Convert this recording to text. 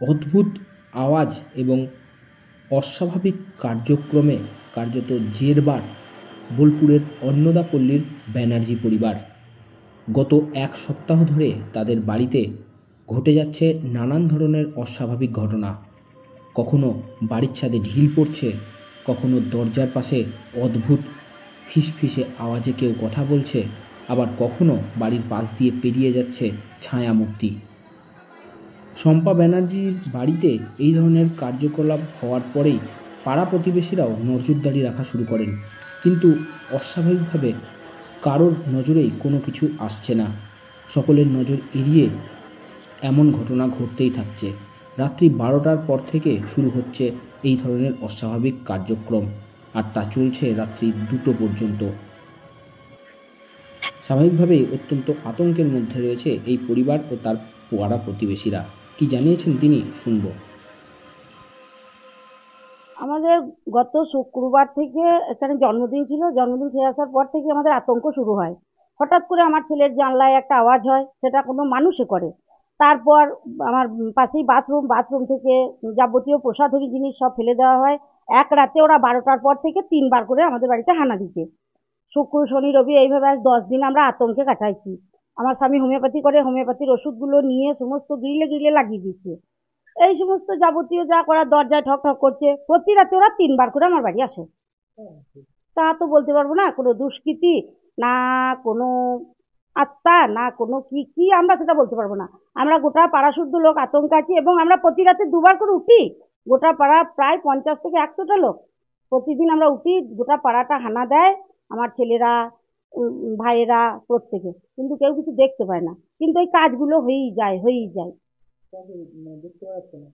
অদ্ভুত আওয়াজ এবং অস্বাভাবিক কার্যক্রমে কার্যত জেরবার বোলপুরের অন্নদাপল্লীর ব্যানার্জি পরিবার। গত এক সপ্তাহ ধরে তাদের বাড়িতে ঘটে যাচ্ছে নানান ধরনের অস্বাভাবিক ঘটনা। কখনো বাড়ির ছাদে ঢিল পড়ছে, কখনো দরজার পাশে অদ্ভুত ফিসফিসে আওয়াজে কেউ কথা বলছে, আবার কখনো বাড়ির পাশ দিয়ে পেরিয়ে যাচ্ছে ছায়ামূর্তি। শম্পা ব্যানার্জির বাড়িতে এই ধরনের কার্যকলাপ হওয়ার পরেই পাড়া প্রতিবেশীরাও নজরদারি রাখা শুরু করেন, কিন্তু অস্বাভাবিকভাবে কারোর নজরেই কোনো কিছু আসছে না। সকলের নজর এড়িয়ে এমন ঘটনা ঘটতেই থাকছে। রাত্রি 12টার পর থেকে শুরু হচ্ছে এই ধরনের অস্বাভাবিক কার্যক্রম, আর তা চলছে রাত্রি 2টো পর্যন্ত। স্বাভাবিকভাবেই অত্যন্ত আতঙ্কের মধ্যে রয়েছে এই পরিবার ও তার পাড়া প্রতিবেশীরা। কি জানিয়েছেন তিনি, শুনব। আমাদের গত শুক্রবার থেকে এখানে জন্মদিন ছিল। জন্মদিন খেয়ে আসার পর থেকে আমাদের আতঙ্ক শুরু হয়। হঠাৎ করে আমার ছেলের জানলায় একটা আওয়াজ হয়, সেটা কোনো মানুষে করে। তারপর আমার পাশেই বাথরুম থেকে যাবতীয় প্রসাধনী জিনিস সব ফেলে দেওয়া হয়। এক রাতে ওরা 12টার পর থেকে 3বার করে আমাদের বাড়িতে হানা দিচ্ছে। শুক্র, শনি, রবি এইভাবে আজ 10 দিন আমরা আতঙ্কে কাটাইছি। আমার স্বামী হোমিওপ্যাথি করে, হোমিওপ্যাথির ওষুধগুলো নিয়ে সমস্ত গ্রিলে গ্রিলে লাগিয়ে দিচ্ছে। এই সমস্ত যাবতীয় যা করার, দরজায় ঠক ঠক করছে। প্রতি রাতে ওরা 3বার করে আমার বাড়ি আসে। তা তো বলতে পারবো না কোনো দুষ্কৃতী, না কোনো আত্মা, না কোনো কি কি আমরা সেটা বলতে পারবো না। আমরা গোটা পাড়া শুদ্ধ লোক আতঙ্ক আছি, এবং আমরা প্রতি রাতে 2বার করে উঠি। গোটা পাড়া প্রায় 50 থেকে 100টা লোক প্রতিদিন আমরা উঠি। গোটা পাড়াটা হানা দেয় আমার ছেলেরা, ভাইয়েরা, প্রত্যেকে, কিন্তু কেউ কিছু দেখতে পায় না। কিন্তু এই কাজগুলো হয়েই যায়।